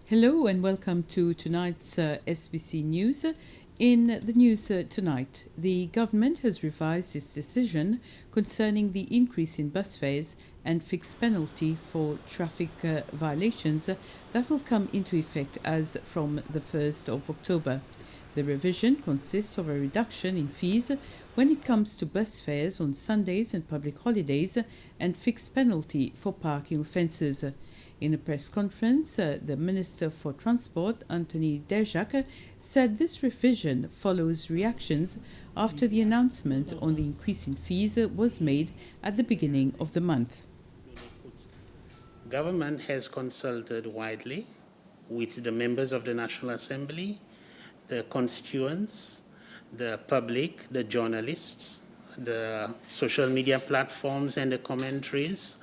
Hello and welcome to tonight's SBC News. In the news tonight, the government has revised its decision concerning the increase in bus fares and fixed penalty for traffic violations that will come into effect as from the 1st of October. The revision consists of a reduction in fees when it comes to bus fares on Sundays and public holidays and fixed penalty for parking offences. In a press conference, the Minister for Transport, Anthony Dejac, said this revision follows reactions after the announcement on the increase in fees was made at the beginning of the month. Government has consulted widely with the members of the National Assembly, the constituents, the public, the journalists, the social media platforms and the commentaries.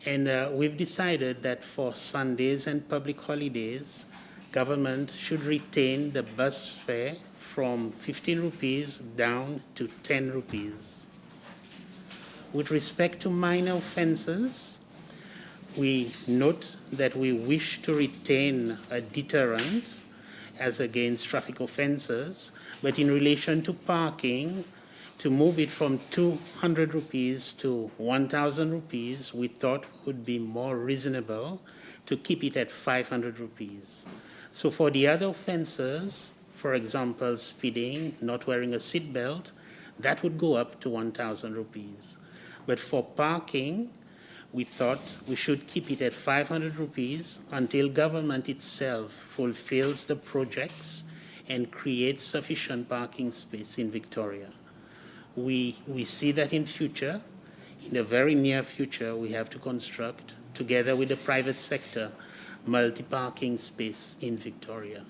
And we've decided that for Sundays and public holidays, government should retain the bus fare from 15 rupees down to 10 rupees. With respect to minor offenses, we note that we wish to retain a deterrent as against traffic offenses, but in relation to parking, to move it from 200 rupees to 1,000 rupees, we thought would be more reasonable to keep it at 500 rupees. So for the other offenses, for example, speeding, not wearing a seatbelt, that would go up to 1,000 rupees. But for parking, we thought we should keep it at 500 rupees until government itself fulfills the projects and creates sufficient parking space in Victoria. We see that in future, in the very near future, we have to construct, together with the private sector, multi-parking space in Victoria.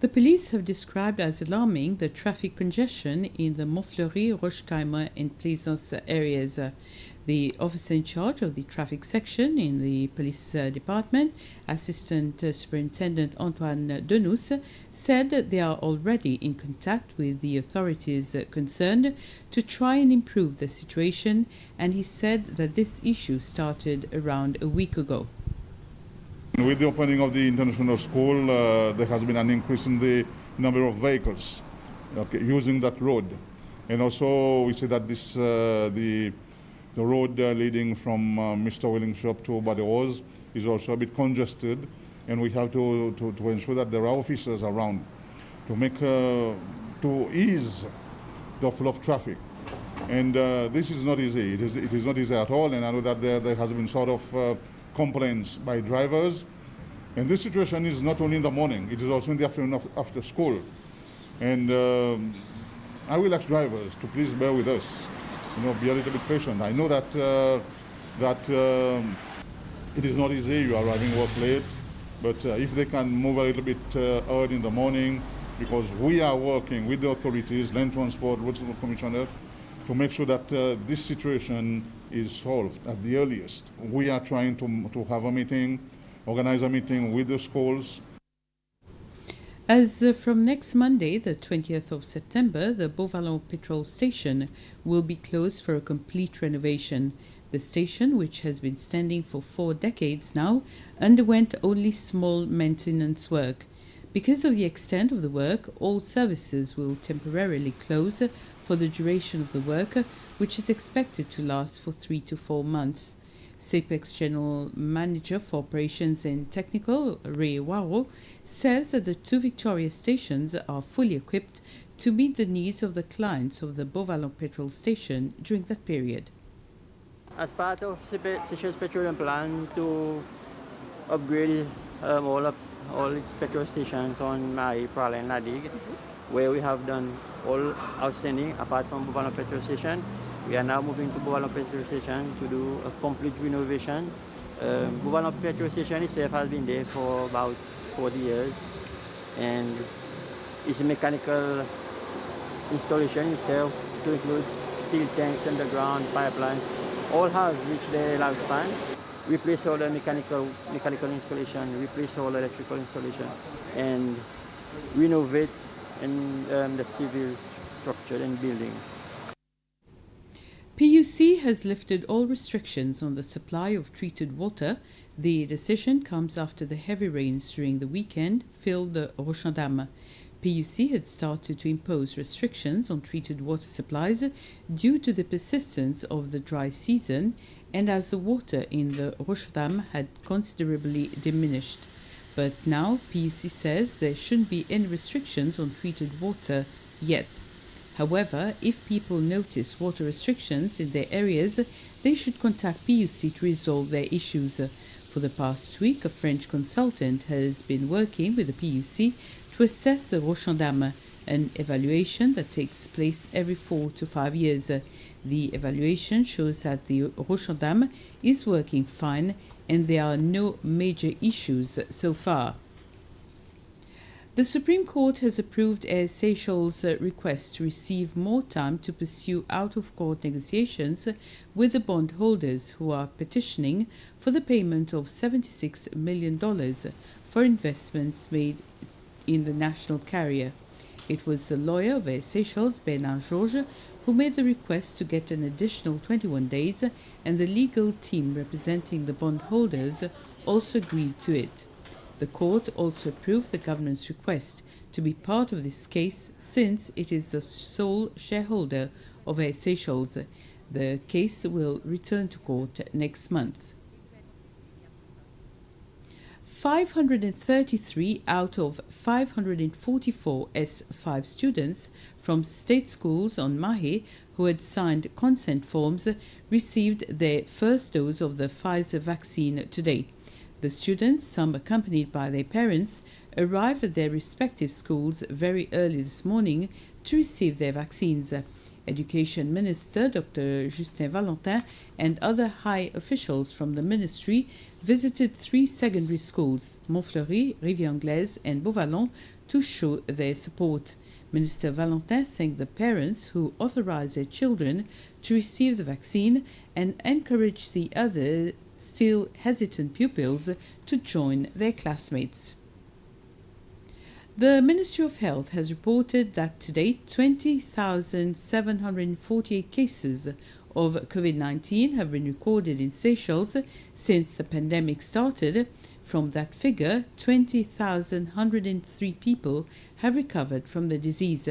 The police have described as alarming the traffic congestion in the Montfleury, Rochekaimer and Plaisance areas. The officer in charge of the traffic section in the police department, Assistant Superintendent Antoine Denous, said they are already in contact with the authorities concerned to try and improve the situation, and he said that this issue started around a week ago. With the opening of the international school, there has been an increase in the number of vehicles using that road. And also we see that the road leading from Mr. Willing's shop to Badajoz is also a bit congested, and we have to ensure that there are officers around to ease the flow of traffic. And this is not easy. It is not easy at all, and I know that there has been sort of complaints by drivers. And this situation is not only in the morning, it is also in the afternoon after school. And I will ask drivers to please bear with us, be a little bit patient. I know that it is not easy, you are arriving work late, but if they can move a little bit early in the morning, because we are working with the authorities, Land Transport, Road Safety Commissioner, to make sure that this situation is solved at the earliest. We are trying to have a meeting, organize a meeting with the schools. As from next Monday, the 20th of September, the Beauvalon petrol station will be closed for a complete renovation. The station, which has been standing for 4 decades now, underwent only small maintenance work. Because of the extent of the work, all services will temporarily close for the duration of the work, which is expected to last for 3 to 4 months. SAPEX General Manager for Operations and Technical, Ray Waro, says that the 2 Victoria stations are fully equipped to meet the needs of the clients of the Beauvalon petrol station during that period. As part of Seychelles Petroleum plan to upgrade all its petrol stations on Mai, Prala and Ladig, where we have done all outstanding apart from Beauvalon petrol station, we are now moving to Beauvalon petrol station to do a complete renovation. Beauvalon petrol station itself has been there for about 40 years, and its mechanical installation itself to include steel tanks, underground pipelines, all have reached their lifespan. Replace all the mechanical installation, replace all electrical installation, and renovate the civil structure and buildings. PUC PUC has lifted all restrictions on the supply of treated water. The decision comes after the heavy rains during the weekend filled the Rochamdam. PUC had started to impose restrictions on treated water supplies due to the persistence of the dry season and as the water in the Rochamdam had considerably diminished. But now PUC says there shouldn't be any restrictions on treated water yet. However, if people notice water restrictions in their areas, they should contact PUC to resolve their issues. For the past week, a French consultant has been working with the PUC to assess the Rochamdam, an evaluation that takes place every 4 to 5 years. The evaluation shows that the Rochamdam is working fine and there are no major issues so far. The Supreme Court has approved Air Seychelles' request to receive more time to pursue out-of-court negotiations with the bondholders who are petitioning for the payment of $76 million for investments made in the national carrier. It was the lawyer of Air Seychelles, Bernard Georges, who made the request to get an additional 21 days, and the legal team representing the bondholders also agreed to it. The court also approved the government's request to be part of this case since it is the sole shareholder of Air Seychelles. The case will return to court next month. 533 out of 544 S5 students from state schools on Mahé who had signed consent forms received their first dose of the Pfizer vaccine today. The students, some accompanied by their parents, arrived at their respective schools very early this morning to receive their vaccines. Education Minister Dr. Justin Valentin and other high officials from the ministry visited 3 secondary schools, Montfleury, Rivière-Anglaise and Beauvallon, to show their support. Minister Valentin thanked the parents who authorized their children to receive the vaccine and encouraged the other still hesitant pupils to join their classmates. The Ministry of Health has reported that to date 20,748 cases of COVID-19 have been recorded in Seychelles since the pandemic started. From that figure, 20,103 people have recovered from the disease.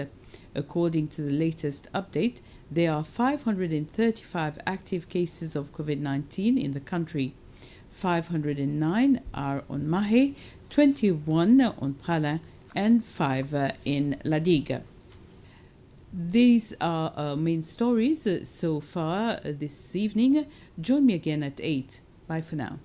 According to the latest update, there are 535 active cases of COVID-19 in the country. 509 are on Mahé, 21 on Praslin, and 5 in La Digue. These are our main stories so far this evening. Join me again at 8. Bye for now.